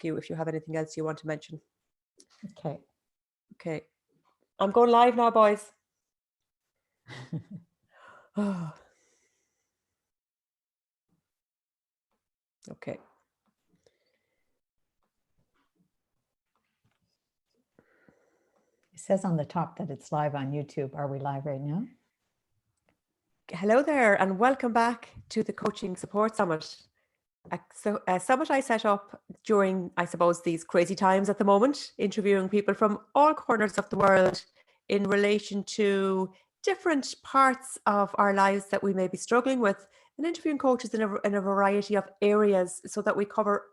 you if you have anything else you want to mention. Okay. Okay. I'm going live now, boys. Oh. Okay. It says on the top that it's live on YouTube. Are we live right now? Hello there, and welcome back to the Coaching Support Summit. A summit I set up during, I suppose, these crazy times at the moment, interviewing people from all corners of the world in relation to different parts of our lives that we may be struggling with, and interviewing coaches in a variety of areas so that we cover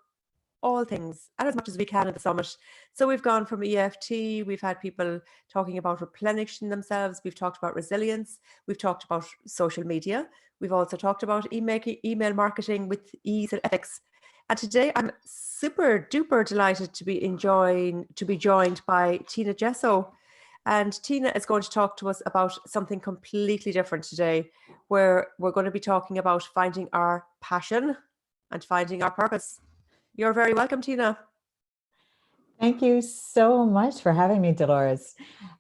all things and as much as we can at the summit. So we've gone from EFT, we've had people talking about replenishing themselves, we've talked about resilience, we've talked about social media, we've also talked about email marketing with ease and ethics. And today I'm super duper delighted to be joined by Tina Gesso. And Tina is going to talk to us about something completely different today, where we're going to be talking about finding our passion and finding our purpose. You're very welcome, Tina. Thank you so much for having me, Dolores.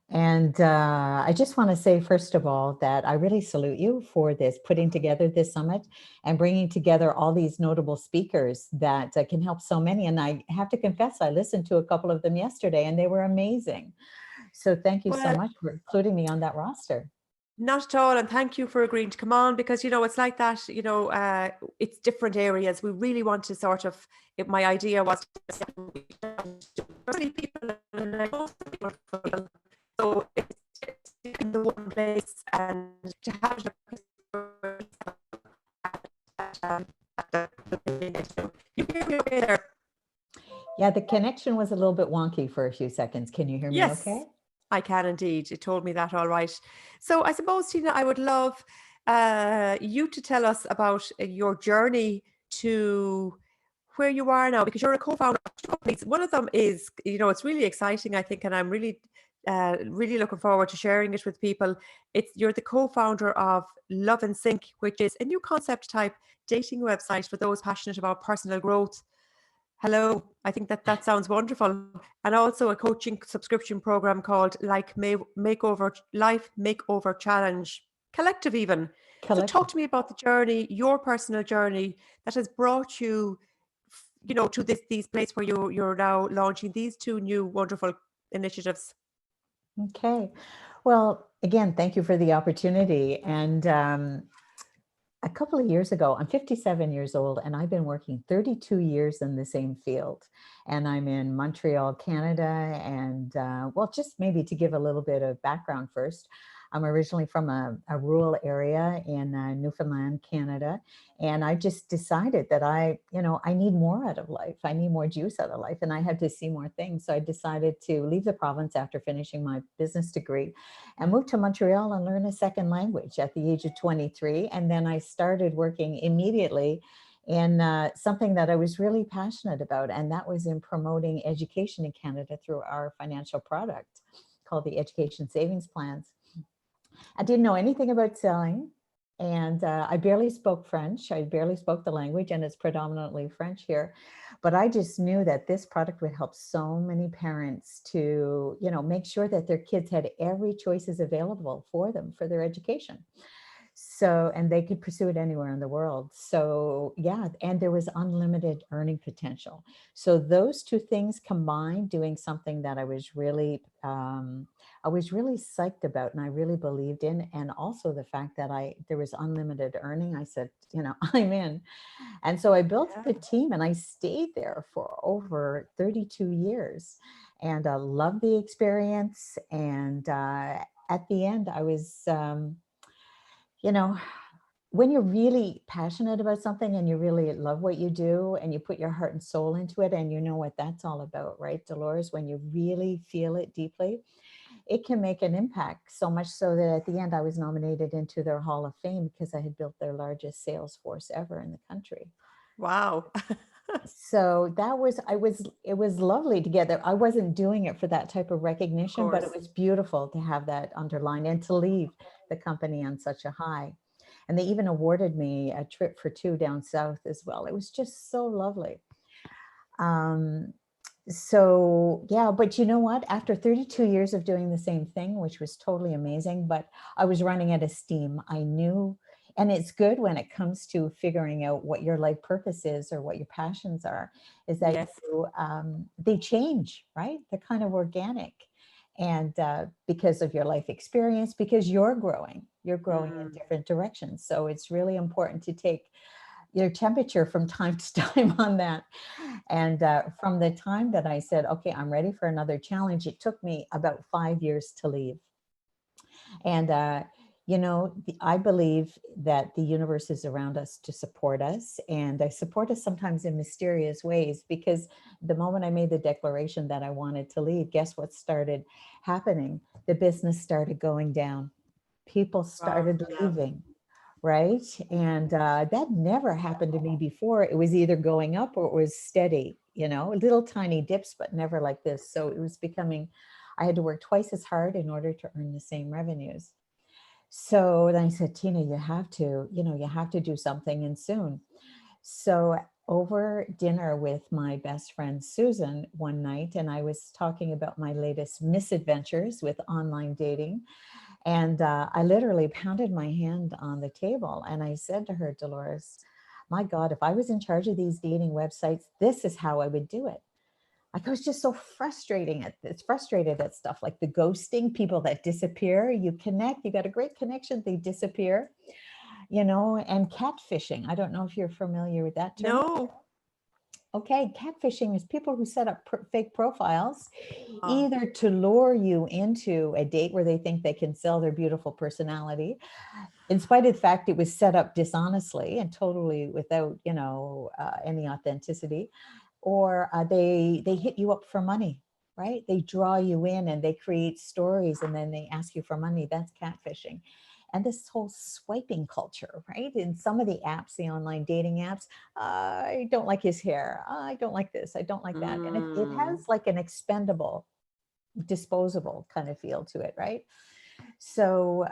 And I just want to say, first of all, that I really salute you for this, putting together this summit and bringing together all these notable speakers that can help so many. And I have to confess, I listened to a couple of them yesterday and they were amazing. So thank you so much for including me on that roster. Not at all. And thank you for agreeing to come on, because, it's like that, it's different areas. We really want to sort of, my idea was to people, so it's in the one place and to have you hear me okay there? Yeah, the connection was a little bit wonky for a few seconds. Can you hear me okay? I can indeed. It told me that all right. So I suppose, Tina, I would love you to tell us about your journey to where you are now, because you're a co-founder of two companies. One of them is, it's really exciting, I think, and I'm really looking forward to sharing it with people. You're the co-founder of Love and Sync, which is a new concept type dating website for those passionate about personal growth. Hello, I think that sounds wonderful. And also a coaching subscription program called Life Makeover Challenge, Collective even. Collective. So talk to me about the journey, your personal journey that has brought you, to these places where you're now launching these two new wonderful initiatives. Okay. Well, again, thank you for the opportunity. And a couple of years ago, I'm 57 years old, and I've been working 32 years in the same field. And I'm in Montreal, Canada. And well, just maybe to give a little bit of background first, I'm originally from a rural area in Newfoundland, Canada. And I just decided that I need more out of life. I need more juice out of life, and I had to see more things. So I decided to leave the province after finishing my business degree and moved to Montreal and learn a second language at the age of 23. And then I started working immediately in something that I was really passionate about, and that was in promoting education in Canada through our financial product called the Education Savings Plans. I didn't know anything about selling, and I barely spoke French. I barely spoke the language, and it's predominantly French here. But I just knew that this product would help so many parents to, make sure that their kids had every choices available for them for their education. So, and they could pursue it anywhere in the world. So yeah, and there was unlimited earning potential. So those two things combined, doing something that I was really psyched about and I really believed in. And also the fact that there was unlimited earning. I said, I'm in. And so I built the team and I stayed there for over 32 years and loved the experience. And at the end, I was, when you're really passionate about something and you really love what you do and you put your heart and soul into it, and you know what that's all about, right, Dolores? When you really feel it deeply, it can make an impact, so much so that at the end I was nominated into their Hall of Fame because I had built their largest sales force ever in the country. Wow. So it was lovely to get there. I wasn't doing it for that type of recognition, but it was beautiful to have that underlined and to leave the company on such a high. And they even awarded me a trip for two down south as well. It was just so lovely. Um, so yeah, but you know what? After 32 years of doing the same thing, which was totally amazing, but I was running out of steam. I knew, and it's good when it comes to figuring out what your life purpose is or what your passions are, is that Yes. they change, right? They're kind of organic. And because of your life experience, because you're growing in Mm. different directions. So it's really important to take your temperature from time to time on that. And from the time that I said, okay, I'm ready for another challenge, it took me about 5 years to leave. And, I believe that the universe is around us to support us, and I support us sometimes in mysterious ways, because the moment I made the declaration that I wanted to leave, guess what started happening? The business started going down. People Wow. started Yeah. leaving. Right. And that never happened to me before. It was either going up or it was steady, little tiny dips, but never like this. So it was becoming, I had to work twice as hard in order to earn the same revenues. So then I said, Tina, you have to do something, and soon. So over dinner with my best friend Susan one night, and I was talking about my latest misadventures with online dating. And I literally pounded my hand on the table and I said to her, Dolores, my God, if I was in charge of these dating websites, this is how I would do it. Like, I was just so frustrated at stuff like the ghosting, people that disappear. You connect, you got a great connection, they disappear, and catfishing. I don't know if you're familiar with that term. No. Okay, catfishing is people who set up fake profiles, Oh. either to lure you into a date where they think they can sell their beautiful personality, in spite of the fact it was set up dishonestly and totally without, any authenticity, or they hit you up for money, right? They draw you in and they create stories and then they ask you for money. That's catfishing. And this whole swiping culture, right? In some of the apps, the online dating apps, I don't like his hair. I don't like this. I don't like that. And it Mm. has like an expendable, disposable kind of feel to it, right? So,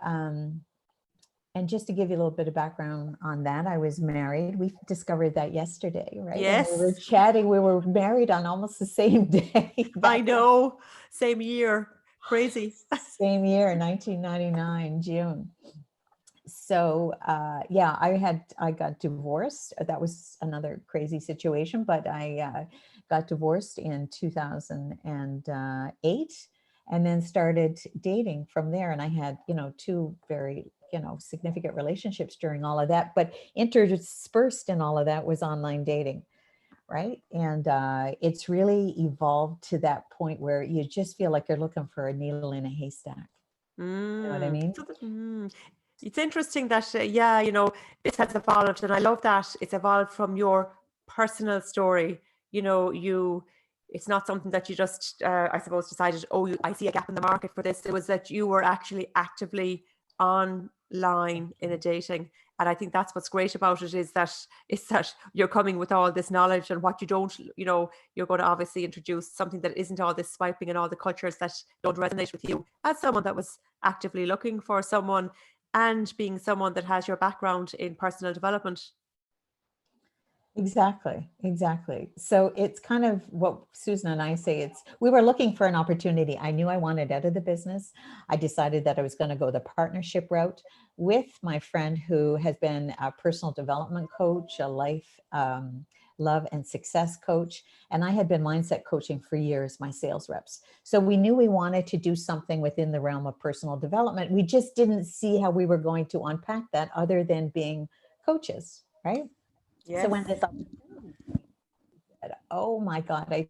and just to give you a little bit of background on that, I was married. We discovered that yesterday, right? When we were Yes. chatting, we were married on almost the same day, I back in know. Same year. Crazy. same year, 1999, June. So yeah, I got divorced. That was another crazy situation, but I got divorced in 2008, and then started dating from there. And I had, two very, significant relationships during all of that. But interspersed in all of that was online dating, right? And it's really evolved to that point where you just feel like you're looking for a needle in a haystack. You know what I Mm. mean? It's interesting that, yeah, this has evolved, and I love that it's evolved from your personal story. It's not something that you just, I suppose, decided, oh, I see a gap in the market for this. It was that you were actually actively online in a dating. And I think that's what's great about it, is that you're coming with all this knowledge, and what you don't, you're going to obviously introduce something that isn't all this swiping and all the cultures that don't resonate with you, as someone that was actively looking for someone, and being someone that has your background in personal development. Exactly, exactly. So it's kind of what Susan and I say. We were looking for an opportunity. I knew I wanted out of the business. I decided that I was going to go the partnership route with my friend who has been a personal development coach, a life love and success coach. And I had been mindset coaching for years, my sales reps. So we knew we wanted to do something within the realm of personal development. We just didn't see how we were going to unpack that other than being coaches, right? So when Yes. this opportunity came, we said, oh my God, I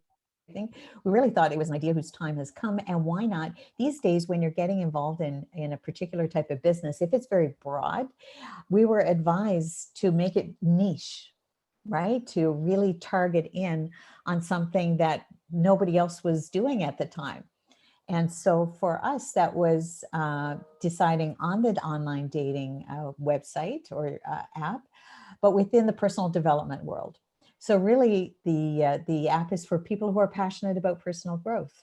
think we really thought it was an idea whose time has come. And why not? These days, when you're getting involved in a particular type of business, if it's very broad, we were advised to make it niche, right? To really target in on something that nobody else was doing at the time. And so for us, that was deciding on the online dating website or app, but within the personal development world. So really, the app is for people who are passionate about personal growth.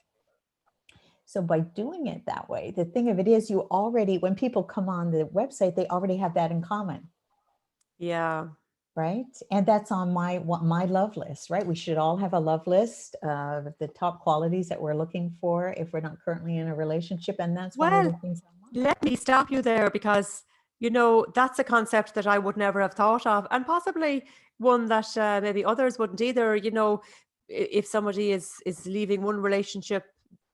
So by doing it that way, the thing of it is, you already, when people come on the website, they already have that in common. Yeah. right? And that's on my love list, right? We should all have a love list of the top qualities that we're looking for if we're not currently in a relationship. And that's one of Well, the things I want. let me stop you there because, you know, that's a concept that I would never have thought of, and possibly one that maybe others wouldn't either. You know, if somebody is leaving one relationship,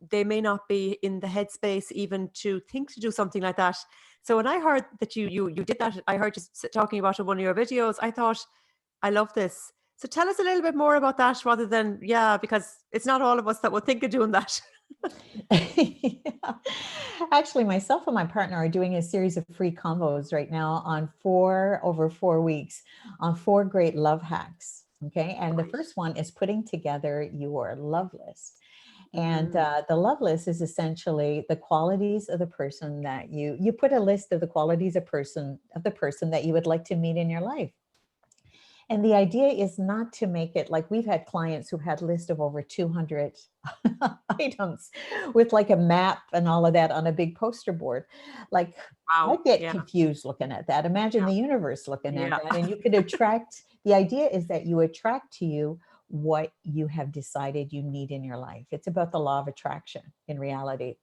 they may not be in the headspace even to think to do something like that. So when I heard that you did that, I heard you talking about it in one of your videos. I thought, I love this. So tell us a little bit more about that, rather than, yeah, because it's not all of us that would think of doing that. Yeah. Actually, myself and my partner are doing a series of free combos right now on over 4 weeks on 4 great love hacks. Okay. And the Right. first one is putting together your love list. And Mm, the love list is essentially the qualities of the person that you put a list of the qualities of the person that you would like to meet in your life. And the idea is not to make it like we've had clients who had list of over 200 items with like a map and all of that on a big poster board. Like I wow. get Yeah. confused looking at that. Imagine the universe looking at Yeah. that. And you could attract, the idea is that you attract to you what you have decided you need in your life. It's about the law of attraction in reality.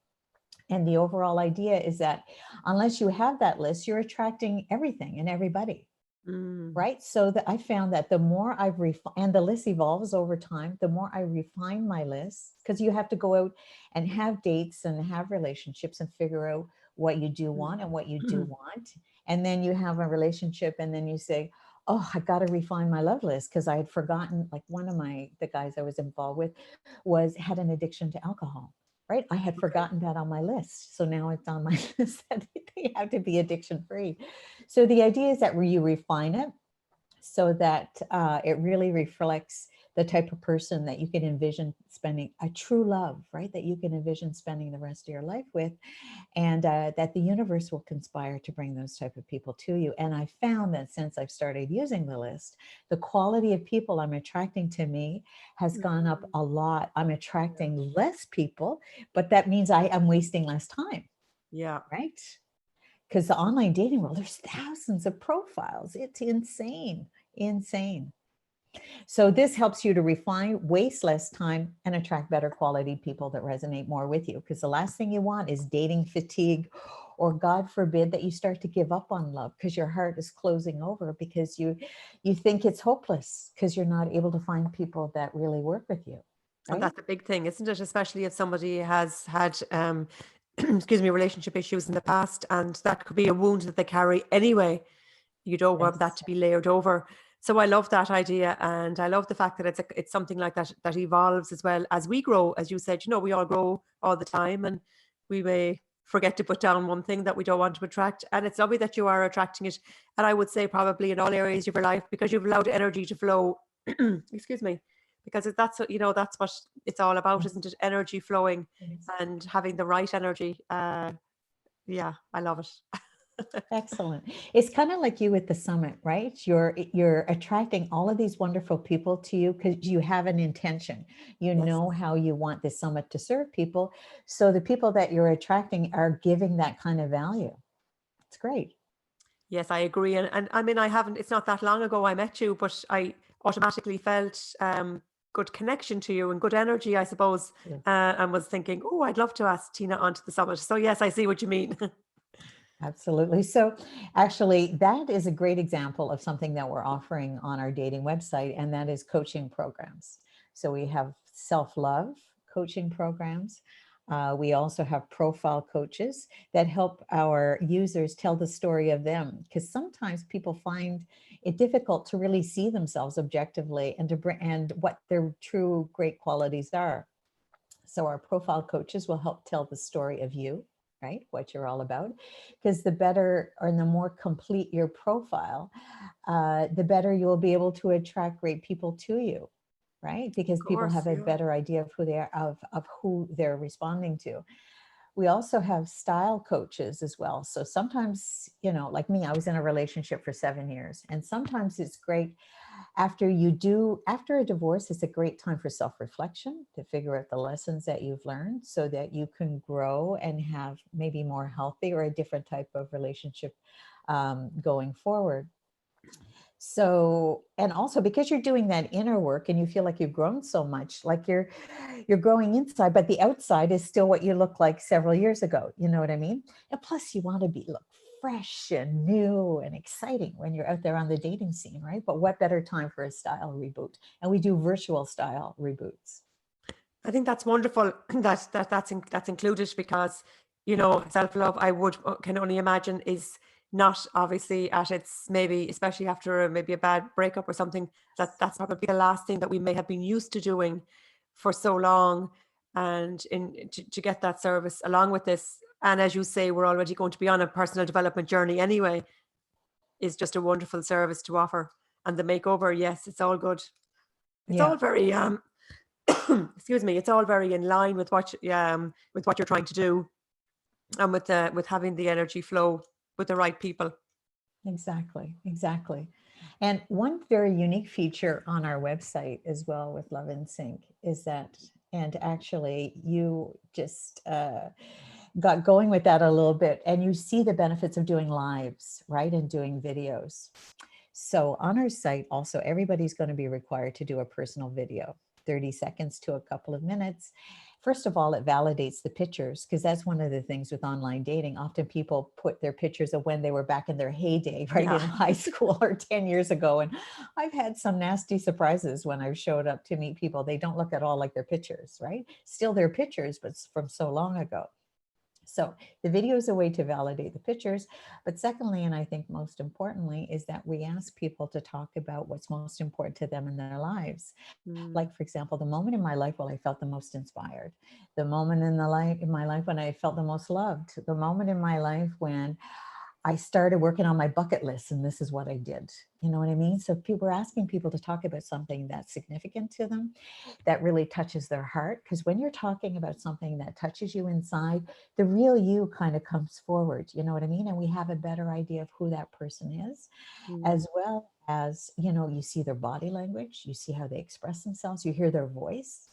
And the overall idea is that unless you have that list, you're attracting everything and everybody. Mm, Right. So that I found that the more I've refined, and the list evolves over time, the more I refine my list, because you have to go out and have dates and have relationships and figure out what you do want and what you do mm. want. And then you have a relationship and then you say, oh, I got to refine my love list because I had forgotten, like one of the guys I was involved with had an addiction to alcohol. Right. I had Okay. forgotten that on my list. So now it's on my list that they have to be addiction free. So the idea is that you refine it so that it really reflects the type of person that you can envision spending a true love, right? That you can envision spending the rest of your life with, and that the universe will conspire to bring those type of people to you. And I found that since I've started using the list, the quality of people I'm attracting to me has gone up Mm, a lot. I'm yeah. attracting less people, but that means I am wasting less time, Yeah. right? Because the online dating world, there's thousands of profiles. It's insane, insane. So this helps you to refine, waste less time, and attract better quality people that resonate more with you. Because the last thing you want is dating fatigue, or God forbid that you start to give up on love because your heart is closing over because you think it's hopeless because you're not able to find people that really work with you, And right? that's a big thing, isn't it? Especially if somebody has had, excuse me, relationship issues in the past, and that could be a wound that they carry anyway. You don't want that Yes. to be layered over. So I love that idea, and I love the fact that it's something like that that evolves as well as we grow. As you said, you know, we all grow all the time, and we may forget to put down one thing that we don't want to attract. And it's lovely that you are attracting it. And I would say probably in all areas of your life, because you've allowed energy to flow. Excuse me, because that's what, you know, that's what it's all about, Yes. isn't it? Energy flowing Yes. and having the right energy. Yeah, I love it. Excellent. It's kind of like you with the summit, right? You're attracting all of these wonderful people to you because you have an intention. You Yes. know how you want this summit to serve people. So the people that you're attracting are giving that kind of value. It's great. Yes, I agree. And I mean, I haven't, it's not that long ago I met you, but I automatically felt good connection to you and good energy, I suppose, Yes. and was thinking, oh, I'd love to ask Tina onto the summit. So, yes, I see what you mean. Absolutely. So, actually, that is a great example of something that we're offering on our dating website, and that is coaching programs. So, we have self love coaching programs. We also have profile coaches that help our users tell the story of them, because sometimes people find it difficult to really see themselves objectively and to bring and what their true great qualities are. So our profile coaches will help tell the story of you, right? What you're all about. Because the better or the more complete your profile, the better you will be able to attract great people to you, right? Of Because people course, have a yeah. better idea of who they are, of who they're responding to. We also have style coaches as well. So sometimes, like me, I was in a relationship for 7 years, and sometimes it's great after a divorce, it's a great time for self-reflection to figure out the lessons that you've learned so that you can grow and have maybe more healthy or a different type of relationship going forward. So, and also because you're doing that inner work and you feel like you've grown so much, like you're growing inside, but the outside is still what you look like several years ago. You know what I mean? And plus you want to look fresh and new and exciting when you're out there on the dating scene, right? But what better time for a style reboot? And we do virtual style reboots. I think that's wonderful that's included, because, you know, self-love, I would can only imagine, is not obviously at its, maybe especially after maybe a bad breakup or something, that's probably the last thing that we may have been used to doing for so long. And to get that service along with this, and as you say, we're already going to be on a personal development journey anyway, is just a wonderful service to offer. And the makeover, yes, it's all good. It's all Yeah, very excuse me, it's all very in line with what you're trying to do, and with having the energy flow with the right people. exactly. Exactly. And one very unique feature on our website as well with Love in Sync is that, and actually you just got going with that a little bit, and you see the benefits of doing lives, right? And doing videos. So on our site, also, everybody's going to be required to do a personal video, 30 seconds to a couple of minutes. First of all, it validates the pictures, because that's one of the things with online dating. Often people put their pictures of when they were back in their heyday, right, in Yeah. high school or 10 years ago. And I've had some nasty surprises when I've showed up to meet people. They don't look at all like their pictures, right? Still their pictures, but from so long ago. So the video is a way to validate the pictures. But secondly, and I think most importantly, is that we ask people to talk about what's most important to them in their lives. Mm. Like, for example, the moment in my life when I felt the most inspired, the moment in my life when I felt the most loved, the moment in my life when I started working on my bucket list and this is what I did. You know what I mean? So people are asking people to talk about something that's significant to them, that really touches their heart. Because when you're talking about something that touches you inside, the real you kind of comes forward. You know what I mean? And we have a better idea of who that person is, Mm. as well as, you know, you see their body language, you see how they express themselves, you hear their voice.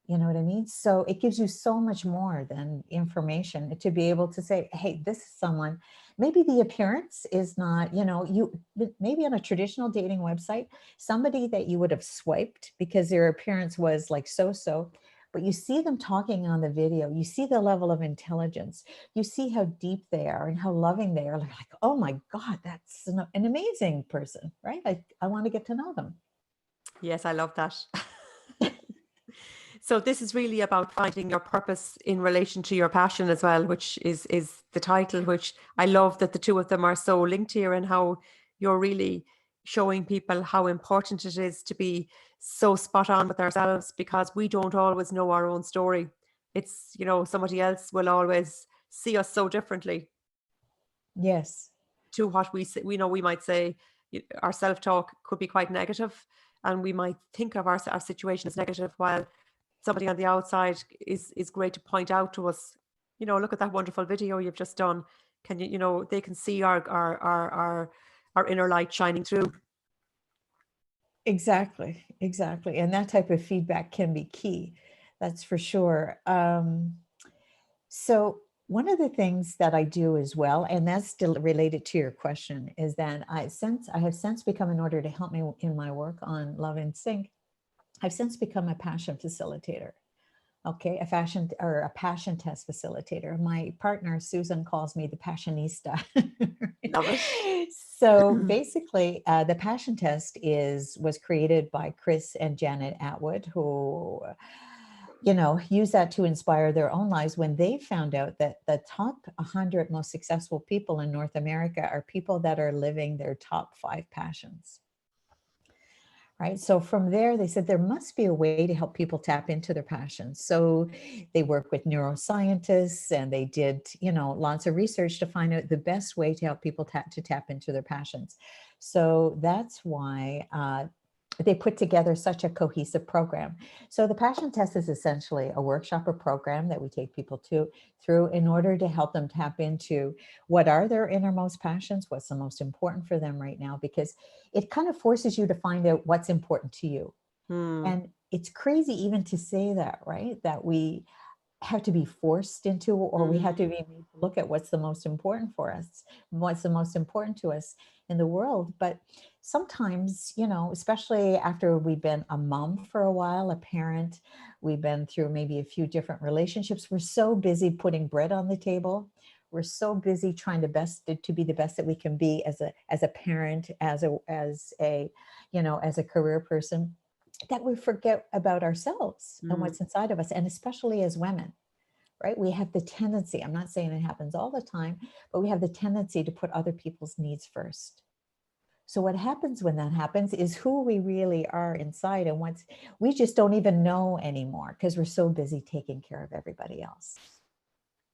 You know what I mean? So it gives you so much more than information to be able to say, hey, this is someone, maybe the appearance is not, you know, you maybe on a traditional dating website, somebody that you would have swiped because their appearance was like so, but you see them talking on the video, you see the level of intelligence, you see how deep they are and how loving they are. Like, oh my God, that's an amazing person, right? I want to get to know them. Yes, I love that. So this is really about finding your purpose in relation to your passion as well, which is the title, which I love that the two of them are so linked here, and how you're really showing people how important it is to be so spot on with ourselves, because we don't always know our own story. It's, you know, somebody else will always see us so differently Yes. to what we say. We know we might say our self-talk could be quite negative, and we might think of our situation as negative, while somebody on the outside is great to point out to us, you know, look at that wonderful video you've just done. Can you, you know, they can see our inner light shining through. Exactly, exactly. And that type of feedback can be key. That's for sure. So one of the things that I do as well, and that's still related to your question, is that I have since become, in order to help me in my work on Love in Sync, I've since become a passion facilitator. Okay, a passion test facilitator. My partner Susan calls me the passionista. Love it. So basically, the passion test was created by Chris and Janet Atwood, who, you know, use that to inspire their own lives when they found out that the top 100 most successful people in North America are people that are living their top 5 passions. Right. So from there, they said there must be a way to help people tap into their passions. So they work with neuroscientists and they did, you know, lots of research to find out the best way to help people tap into their passions. So that's why they put together such a cohesive program. So the passion test is essentially a workshop or program that we take people through in order to help them tap into what are their innermost passions, what's the most important for them right now, because it kind of forces you to find out what's important to you. Hmm. And it's crazy even to say that, right? That we have to be forced into, or we have Mm. to be made to look at what's the most important for us, what's the most important to us in the world. But sometimes, you know, especially after we've been a mom for a while, a parent, we've been through maybe a few different relationships, we're so busy putting bread on the table, we're so busy trying to be the best that we can be as a parent, as a you know, as a career person, that we forget about ourselves and Mm. what's inside of us. And especially as women, right? We have the tendency, I'm not saying it happens all the time, but we have the tendency to put other people's needs first. So what happens when that happens is who we really are inside, and once we just don't even know anymore because we're so busy taking care of everybody else.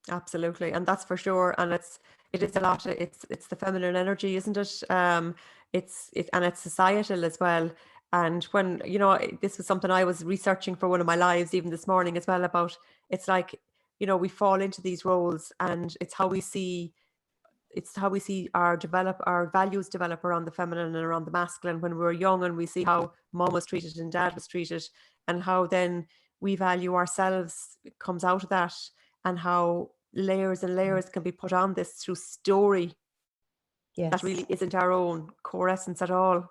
Absolutely, and that's for sure. And it is a lot. It's the feminine energy, isn't it? And it's societal as well. And when this was something I was researching for one of my lives even this morning as well about. It's like we fall into these roles, and it's how we see our values develop around the feminine and around the masculine when we were young, and we see how mom was treated and dad was treated, and how then we value ourselves comes out of that, and how layers and Yeah. layers can be put on this through story that Yes. really isn't our own core essence at all.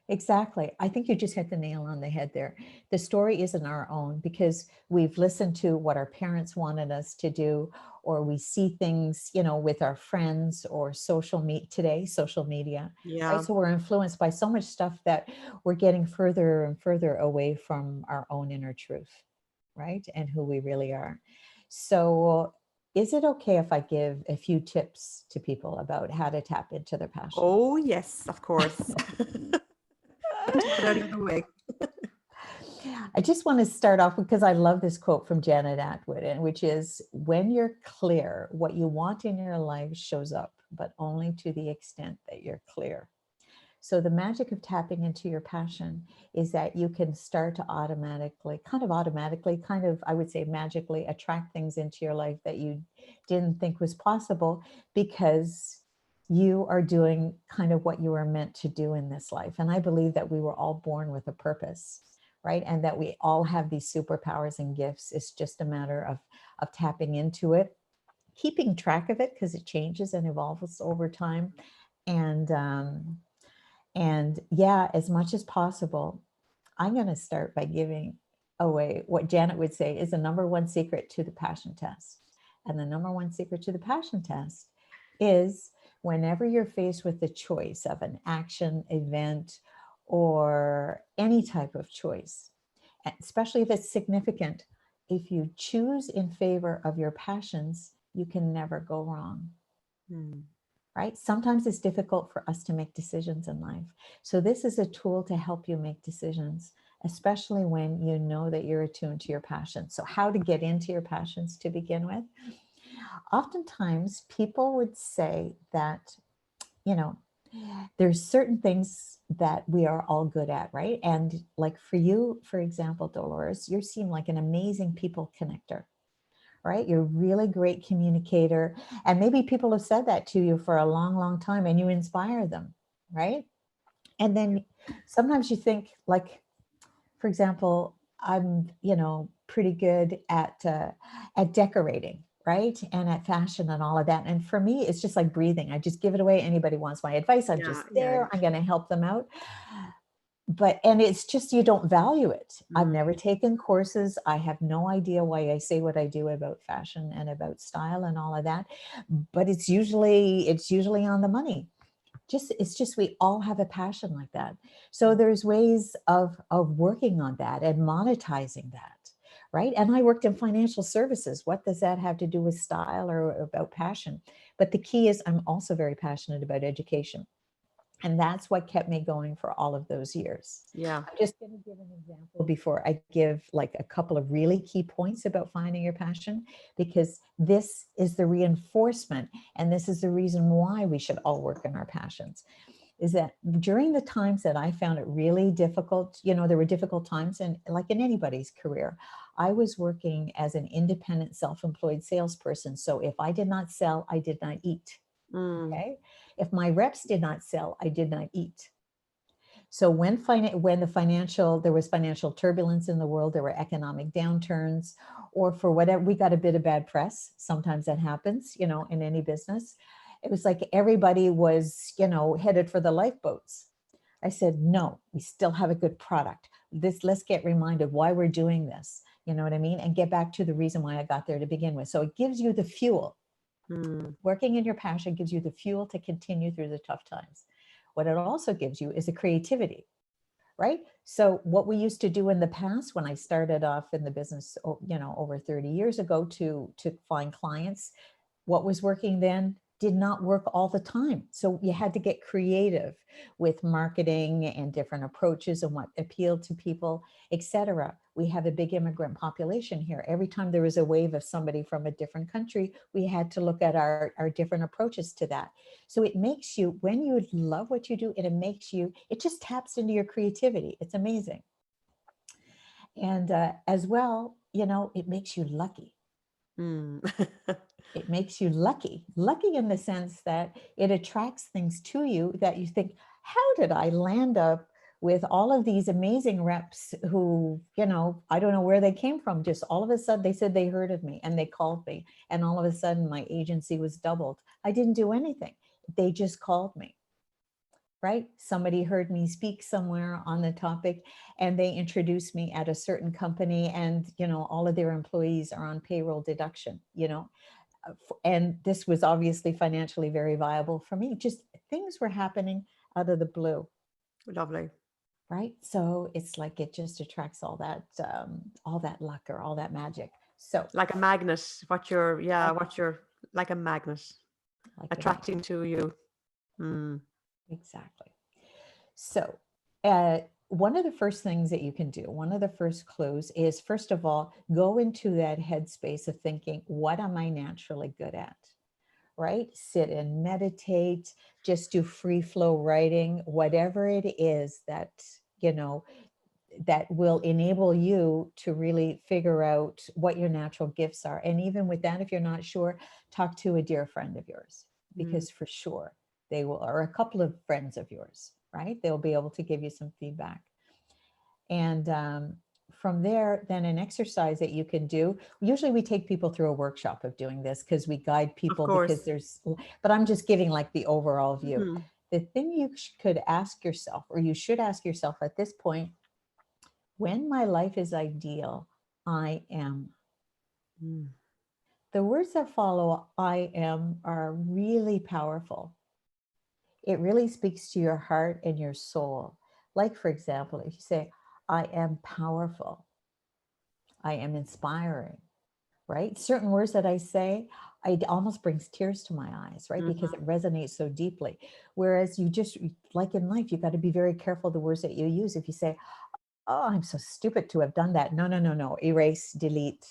Exactly. I think you just hit the nail on the head there. The story isn't our own because we've listened to what our parents wanted us to do, or we see things, you know, with our friends or social media, right? Yeah. So we're influenced by so much stuff that we're getting further and further away from our own inner truth, right? And who we really are. So is it okay if I give a few tips to people about how to tap into their passion? Oh yes, of course. Get that out of the way. I just want to start off because I love this quote from Janet Atwood, and which is, when you're clear, what you want in your life shows up, but only to the extent that you're clear. So the magic of tapping into your passion is that you can start to automatically, I would say magically attract things into your life that you didn't think was possible, because you are doing kind of what you were meant to do in this life. And I believe that we were all born with a purpose, right? And that we all have these superpowers and gifts. It's just a matter of tapping into it, keeping track of it because it changes and evolves over time. And yeah, as much as possible, I'm going to start by giving away what Janet would say is the number one secret to the passion test. And the number one secret to the passion test is, whenever you're faced with the choice of an action, event, or any type of choice, especially if it's significant, if you choose in favor of your passions, you can never go wrong. Hmm. Right? Sometimes it's difficult for us to make decisions in life. So this is a tool to help you make decisions, especially when you know that you're attuned to your passions. So how to get into your passions to begin with? Oftentimes people would say that, you know, there's certain things that we are all good at, right? And like for you, for example, Dolores, you seem like an amazing people connector, right? You're a really great communicator. And maybe people have said that to you for a long, long time, and you inspire them, right? And then sometimes you think, like, for example, I'm, you know, pretty good at decorating, right? And at fashion and all of that. And for me, it's just like breathing. I just give it away. Anybody wants my advice, I'm Yeah, just yeah, there. I'm going to help them out. And it's just, you don't value it. I've yeah. never taken courses. I have no idea why I say what I do about fashion and about style and all of that. But it's usually on the money. It's just we all have a passion like that. So there's ways of working on that and monetizing that, right? And I worked in financial services. What does that have to do with style or about passion? But the key is, I'm also very passionate about education. And that's what kept me going for all of those years. Yeah. I'm just going to give an example before I give like a couple of really key points about finding your passion, because this is the reinforcement, and this is the reason why we should all work on our passions. Is that during the times that I found it really difficult, you know, there were difficult times, and like in anybody's career, I was working as an independent self-employed salesperson. So if I did not sell, I did not eat. Mm. Okay. If my reps did not sell, I did not eat. So when there was financial turbulence in the world, there were economic downturns, or for whatever, we got a bit of bad press. Sometimes that happens, in any business. It was like everybody was, headed for the lifeboats. I said, no, we still have a good product. Let's get reminded why we're doing this. You know what I mean? And get back to the reason why I got there to begin with. So it gives you the fuel. Working in your passion gives you the fuel to continue through the tough times. What it also gives you is a creativity, right? So what we used to do in the past, when I started off in the business, over 30 years ago, to find clients, what was working then did not work all the time. So you had to get creative with marketing and different approaches and what appealed to people, etc. We have a big immigrant population here. Every time there was a wave of somebody from a different country, we had to look at our different approaches to that. So it makes you, when you love what you do, it just taps into your creativity. It's amazing. And as well, it makes you lucky. It makes you lucky in the sense that it attracts things to you that you think, how did I land up with all of these amazing reps who, I don't know where they came from. Just all of a sudden they said they heard of me and they called me, and all of a sudden my agency was doubled. I didn't do anything. They just called me. Right? Somebody heard me speak somewhere on the topic and they introduced me at a certain company, and, all of their employees are on payroll deduction, and this was obviously financially very viable for me. Just things were happening out of the blue. Lovely. Right? So it's like, it just attracts all that luck or all that magic. So like a magnet, like a magnet, like attracting to you. Exactly. So one of the first things that you can do, one of the first clues is, first of all, go into that headspace of thinking, what am I naturally good at? Right? Sit and meditate, just do free flow writing, whatever it is that, that will enable you to really figure out what your natural gifts are. And even with that, if you're not sure, talk to a dear friend of yours, because for sure they will, or a couple of friends of yours, right? They'll be able to give you some feedback. And from there, then an exercise that you can do, usually we take people through a workshop of doing this because we guide people, because but I'm just giving like the overall view. The thing you could ask yourself, or you should ask yourself at this point, when my life is ideal, I am. The words that follow I am are really powerful. It really speaks to your heart and your soul. Like, for example, if you say, I am powerful, I am inspiring, right? Certain words that I say, it almost brings tears to my eyes, right? Because it resonates so deeply. Whereas you just, like in life, you got to be very careful the words that you use. If you say, oh, I'm so stupid to have done that. No. Erase, delete,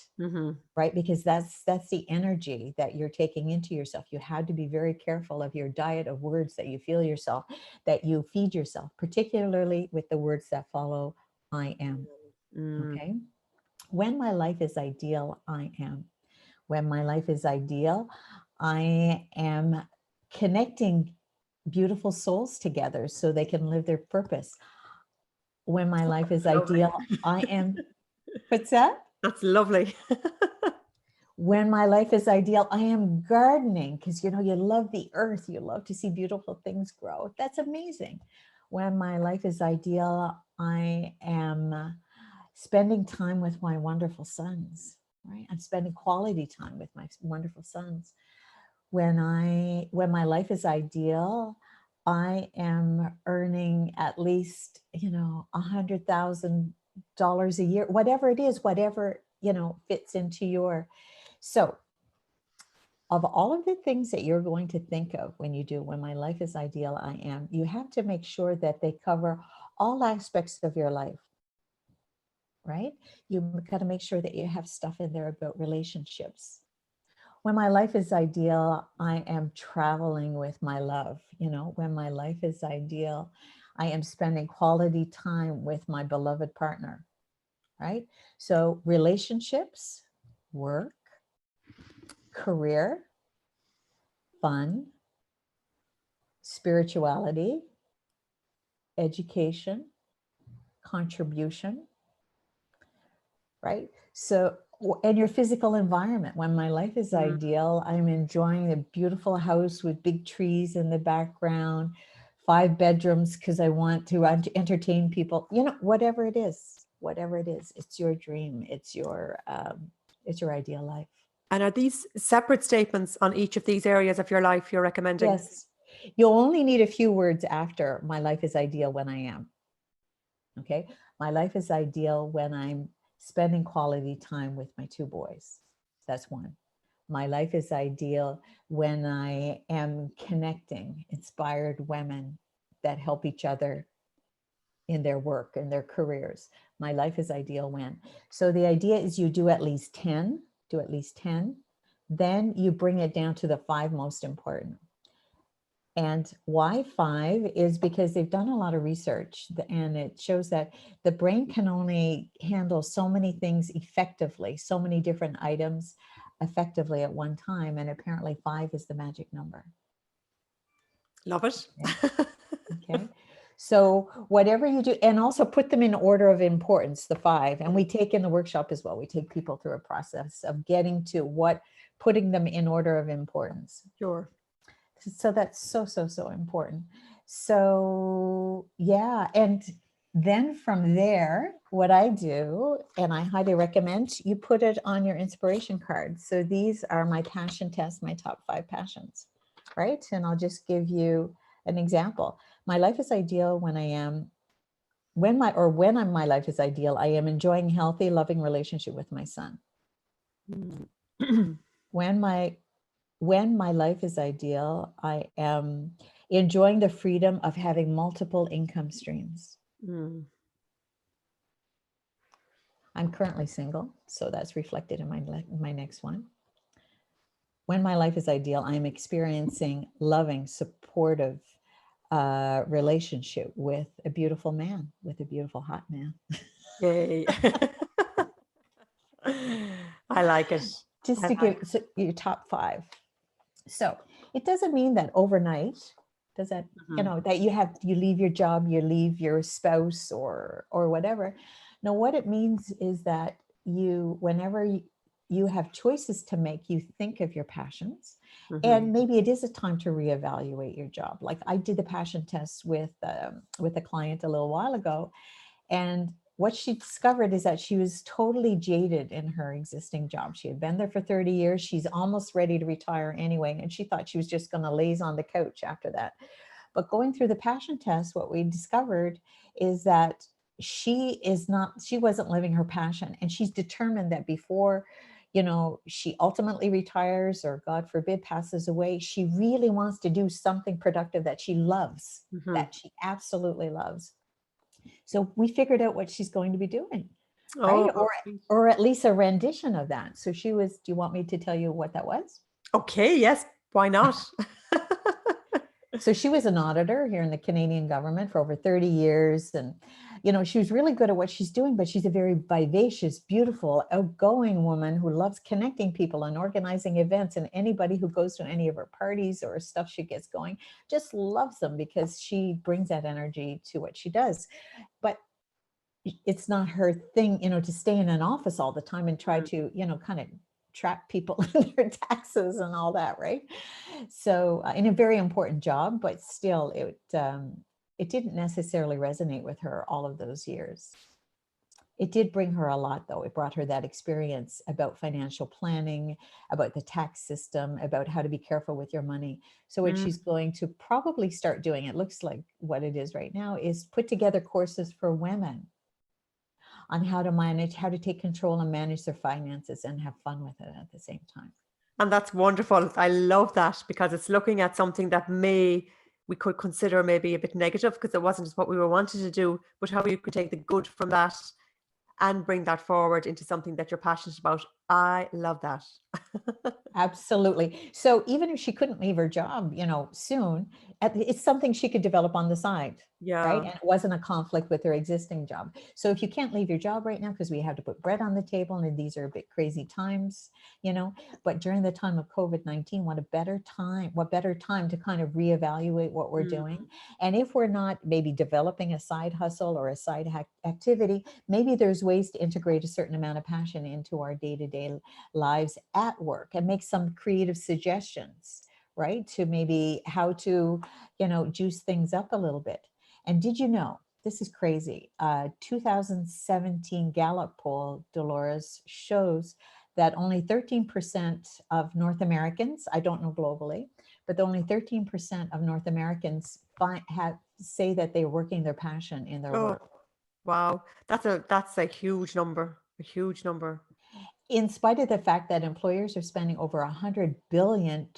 right? Because that's the energy that you're taking into yourself. You had to be very careful of your diet of words that you feel yourself, that you feed yourself, particularly with the words that follow I am. Okay. When my life is ideal, I am. When my life is ideal, I am connecting beautiful souls together so they can live their purpose. When my life is ideal, I am. What's that? That's lovely. When my life is ideal, I am gardening, because, you love the earth. You love to see beautiful things grow. That's amazing. When my life is ideal, I am spending time with my wonderful sons, right? I'm spending quality time with my wonderful sons. When my life is ideal, I am earning at least, $100,000 a year, whatever it is, fits into your. So of all of the things that you're going to think of when you do, when my life is ideal, I am, you have to make sure that they cover all aspects of your life, right? You've got to make sure that you have stuff in there about relationships. When my life is ideal, I am traveling with my love. When my life is ideal, I am spending quality time with my beloved partner, right? So relationships, work, career, fun, spirituality, education, contribution, right? So, and your physical environment. When my life is ideal, I'm enjoying a beautiful house with big trees in the background, 5 bedrooms because I want to entertain people. You know, whatever it is, it's your dream. It's your ideal life. And are these separate statements on each of these areas of your life you're recommending? Yes. You'll only need a few words after my life is ideal when I am. Okay. My life is ideal when I'm spending quality time with my 2 boys. That's one. My life is ideal when I am connecting inspired women that help each other in their work and their careers. My life is ideal when. So the idea is you do at least 10, then you bring it down to the 5 most important. And why 5 is because they've done a lot of research, and it shows that the brain can only handle so many things effectively, so many different items effectively at one time. And apparently 5 is the magic number. Love it. Okay. So whatever you do, and also put them in order of importance, the 5. And we take in the workshop as well, we take people through a process of getting to putting them in order of importance. Sure. So that's so important. So yeah, and then from there, what I do, and I highly recommend, you put it on your inspiration card. So these are my passion tests, my top 5 passions, right? And I'll just give you an example. My life is ideal when my life is ideal, I am enjoying healthy, loving relationship with my son. When my life is ideal, I am enjoying the freedom of having multiple income streams. I'm currently single, so that's reflected in my next one. When my life is ideal, I'm experiencing loving, supportive relationship with a beautiful man, with a beautiful hot man. Yay. I like it. Just to give your top 5. So it doesn't mean that overnight, does that, that you leave your job, you leave your spouse or whatever. No, what it means is that whenever you have choices to make, you think of your passions, and maybe it is a time to reevaluate your job. Like I did the passion test with a client a little while ago, and what she discovered is that she was totally jaded in her existing job. She had been there for 30 years. She's almost ready to retire anyway. And she thought she was just going to laze on the couch after that. But going through the passion test, what we discovered is that she wasn't living her passion. And she's determined that before, she ultimately retires or God forbid passes away, she really wants to do something productive that she loves, that she absolutely loves. So we figured out what she's going to be doing, right? Or at least a rendition of that. So do you want me to tell you what that was? Okay, yes. Why not? So she was an auditor here in the Canadian government for over 30 years. And, she was really good at what she's doing, but she's a very vivacious, beautiful, outgoing woman who loves connecting people and organizing events. And anybody who goes to any of her parties or stuff she gets going just loves them because she brings that energy to what she does. But it's not her thing, to stay in an office all the time and try to, kind of trap people in their taxes and all that, right? So in a very important job, but still it didn't necessarily resonate with her all of those years. It did bring her a lot, though. It brought her that experience about financial planning, about the tax system, about how to be careful with your money. So what she's going to probably start doing, it looks like what it is right now, is put together courses for women on how to take control and manage their finances and have fun with it at the same time. And that's wonderful. I love that, because it's looking at something that we could consider maybe a bit negative because it wasn't just what we were wanting to do, but how you could take the good from that and bring that forward into something that you're passionate about. I love that. Absolutely. So even if she couldn't leave her job, soon, it's something she could develop on the side. right? Yeah. And it wasn't a conflict with their existing job. So if you can't leave your job right now because we have to put bread on the table and these are a bit crazy times, you know, but during the time of COVID-19, what better time to kind of reevaluate what we're Mm. doing. And if we're not maybe developing a side hustle or a side activity, maybe there's ways to integrate a certain amount of passion into our day-to-day lives at work and make some creative suggestions, right? To maybe how to, you know, juice things up a little bit. And did you know, this is crazy, 2017 Gallup poll, Dolores, shows that only 13% of North Americans, I don't know globally, but only 13% of North Americans say that they're working their passion in their Oh, work. wow. That's a huge number. A huge number. In spite of the fact that employers are spending over $100 billion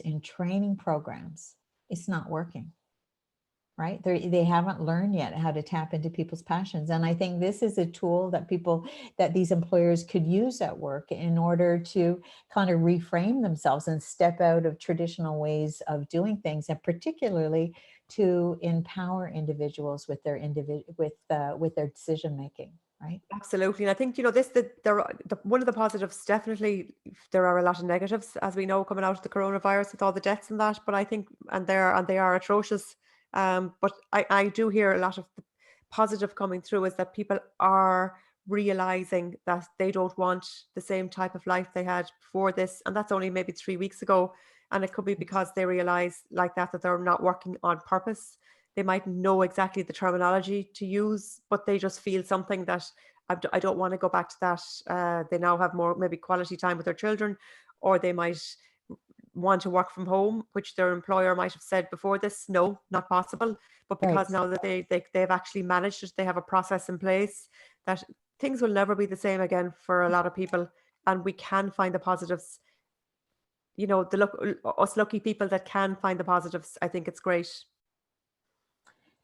in training programs, it's not working. Right? They haven't learned yet how to tap into people's passions. And I think this is a tool that these employers could use at work in order to kind of reframe themselves and step out of traditional ways of doing things, and particularly to empower individuals with their with their decision making, right? Absolutely. And I think, one of the positives, definitely, there are a lot of negatives, as we know, coming out of the coronavirus with all the deaths and that. But I think, and they are atrocious. But I do hear a lot of the positive coming through is that people are realizing that they don't want the same type of life they had before this. And that's only maybe 3 weeks ago. And it could be because they realize like that they're not working on purpose. They might know exactly the terminology to use, but they just feel something that I don't want to go back to that. They now have more maybe quality time with their children, or they might want to work from home, which their employer might have said before this, no, not possible. But because Right. now that they've actually managed it, they have a process in place that things will never be the same again for a lot of people, and we can find the positives. Us lucky people that can find the positives. I think it's great.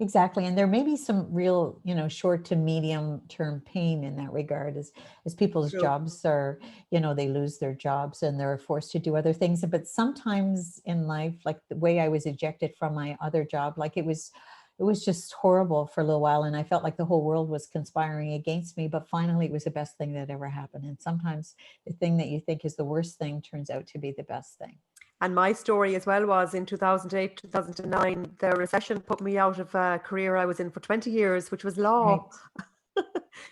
Exactly. And there may be some real, you know, short to medium term pain in that regard as people's True. jobs are, you know, they lose their jobs and they're forced to do other things. But sometimes in life, like the way I was ejected from my other job, like it was just horrible for a little while. And I felt like the whole world was conspiring against me. But finally, it was the best thing that ever happened. And sometimes the thing that you think is the worst thing turns out to be the best thing. And my story as well was in 2008, 2009, the recession put me out of a career I was in for 20 years, which was law. Right.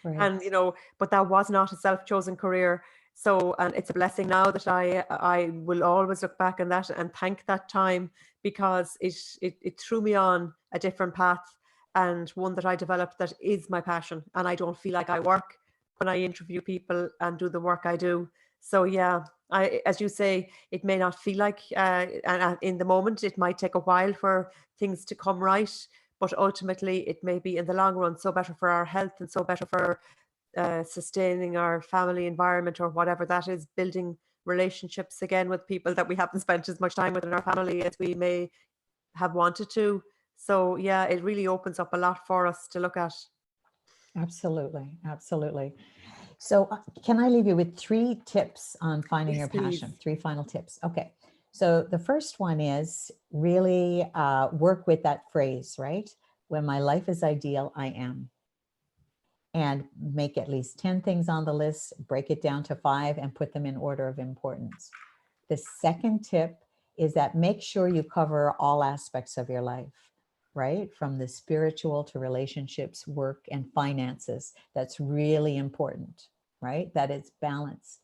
Right. And, but that was not a self-chosen career. So, and it's a blessing now that I will always look back on that and thank that time, because it threw me on a different path, and one that I developed that is my passion. And I don't feel like I work when I interview people and do the work I do. So yeah, as you say, it may not feel like, and in the moment, it might take a while for things to come right, but ultimately, it may be in the long run so better for our health and so better for sustaining our family environment, or whatever that is, building relationships again with people that we haven't spent as much time with in our family as we may have wanted to. So yeah, it really opens up a lot for us to look at. Absolutely. Absolutely. So, can I leave you with 3 tips on finding Yes, your please. passion? 3 final tips. Okay. So, the first one is really work with that phrase, right? When my life is ideal, I am. And make at least 10 things on the list, break it down to 5, and put them in order of importance. The second tip is that make sure you cover all aspects of your life, right? From the spiritual to relationships, work, and finances. That's really important, right? That it's balanced.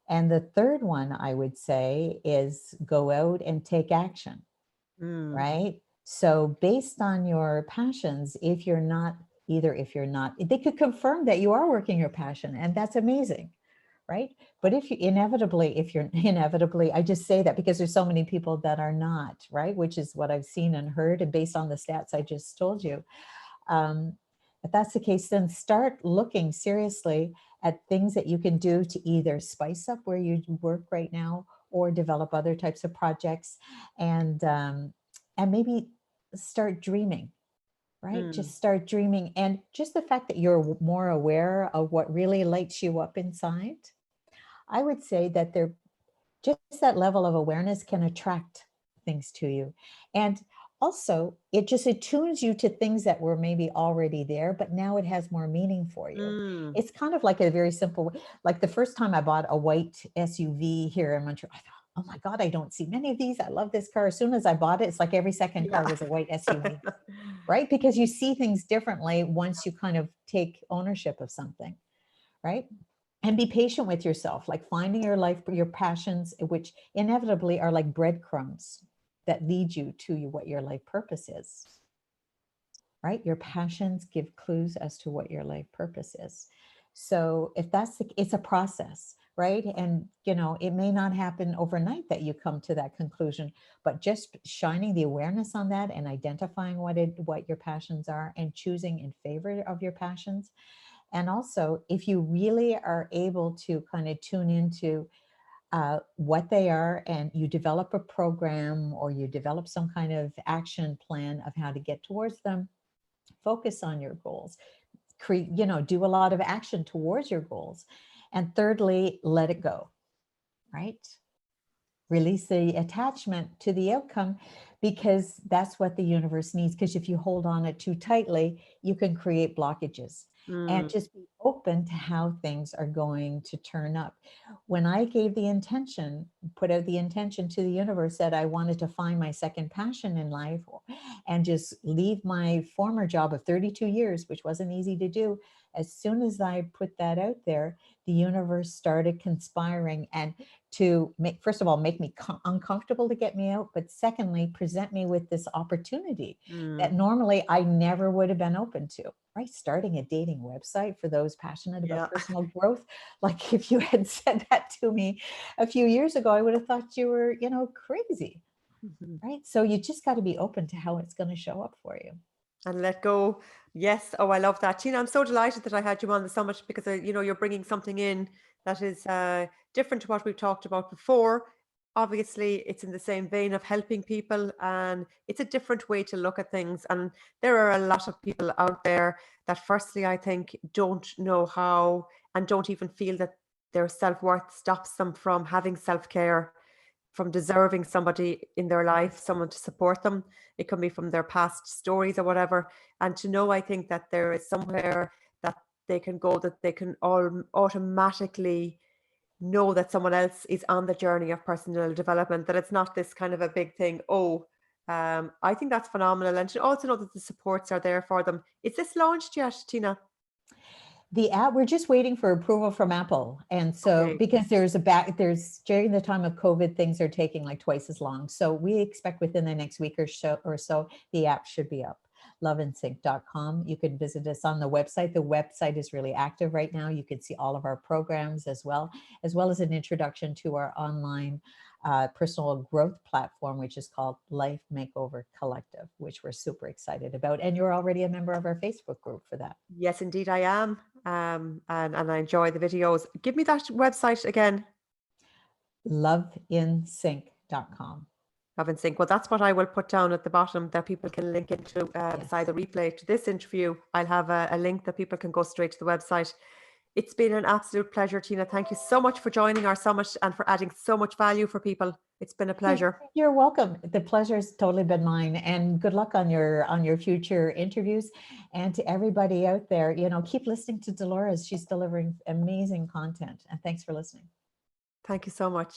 And the third one I would say is go out and take action, Mm. right? So based on your passions, if you're not, they could confirm that you are working your passion, and that's amazing, right? But if you're inevitably, I just say that because there's so many people that are not, right? Which is what I've seen and heard, and based on the stats I just told you. Um, if that's the case, then start looking seriously at things that you can do to either spice up where you work right now or develop other types of projects, and maybe start dreaming, right? Mm. Just start dreaming. And just the fact that you're more aware of what really lights you up inside, I would say that just that level of awareness can attract things to you. And Also, it tunes you to things that were maybe already there, but now it has more meaning for you. Mm. It's kind of like a very simple, like the first time I bought a white SUV here in Montreal, I thought, oh my God, I don't see many of these. I love this car. As soon as I bought it, it's like every second car Yeah. was a white SUV, right? Because you see things differently once you kind of take ownership of something, right? And be patient with yourself, like finding your life, your passions, which inevitably are like breadcrumbs that lead you to what your life purpose is, right? Your passions give clues as to what your life purpose is. So if it's a process, right? And, it may not happen overnight that you come to that conclusion, but just shining the awareness on that and identifying what your passions are and choosing in favor of your passions. And also, if you really are able to kind of tune into what they are, and you develop a program or you develop some kind of action plan of how to get towards them, focus on your goals, do a lot of action towards your goals. And thirdly, let it go, right? Release the attachment to the outcome, because that's what the universe needs. Because if you hold on it too tightly, you can create blockages. And Mm. just be open to how things are going to turn up. When I gave the intention, put out the intention to the universe that I wanted to find my second passion in life and just leave my former job of 32 years, which wasn't easy to do. As soon as I put that out there, the universe started conspiring and to make, first of all, make me uncomfortable to get me out, but secondly, present me with this opportunity that Mm. normally I never would have been open to, right? Starting a dating website for those passionate about Yeah. personal growth. Like if you had said that to me a few years ago, I would have thought you were, crazy, Mhm. right? So you just got to be open to how it's going to show up for you. And let go. Yes. Oh, I love that. Tina, I'm so delighted that I had you on the summit because, you're bringing something in that is different to what we've talked about before. Obviously, it's in the same vein of helping people, and it's a different way to look at things. And there are a lot of people out there that, firstly, I think, don't know how and don't even feel that their self worth stops them from having self care, from deserving somebody in their life, someone to support them. It can be from their past stories or whatever. And to know, I think that there is somewhere that they can go, that they can all automatically know that someone else is on the journey of personal development, that it's not this kind of a big thing. Oh, I think that's phenomenal. And to also know that the supports are there for them. Is this launched yet, Tina? The app, we're just waiting for approval from Apple. And so, Okay. because there's during the time of COVID, things are taking like twice as long. So we expect within the next week or so, the app should be up. Loveandsync.com. You can visit us on the website. The website is really active right now. You can see all of our programs as well as an introduction to our online personal growth platform, which is called Life Makeover Collective, which we're super excited about. And you're already a member of our Facebook group for that. Yes, indeed, I am. And I enjoy the videos. Give me that website again. Loveinsync.com. Love and Sync. Well, that's what I will put down at the bottom that people can link into beside Yes. the replay to this interview. I'll have a link that people can go straight to the website. It's been an absolute pleasure, Tina. Thank you so much for joining our summit and for adding so much value for people. It's been a pleasure. You're welcome. The pleasure's totally been mine, and good luck on your future interviews. And to everybody out there, keep listening to Dolores. She's delivering amazing content. And thanks for listening. Thank you so much.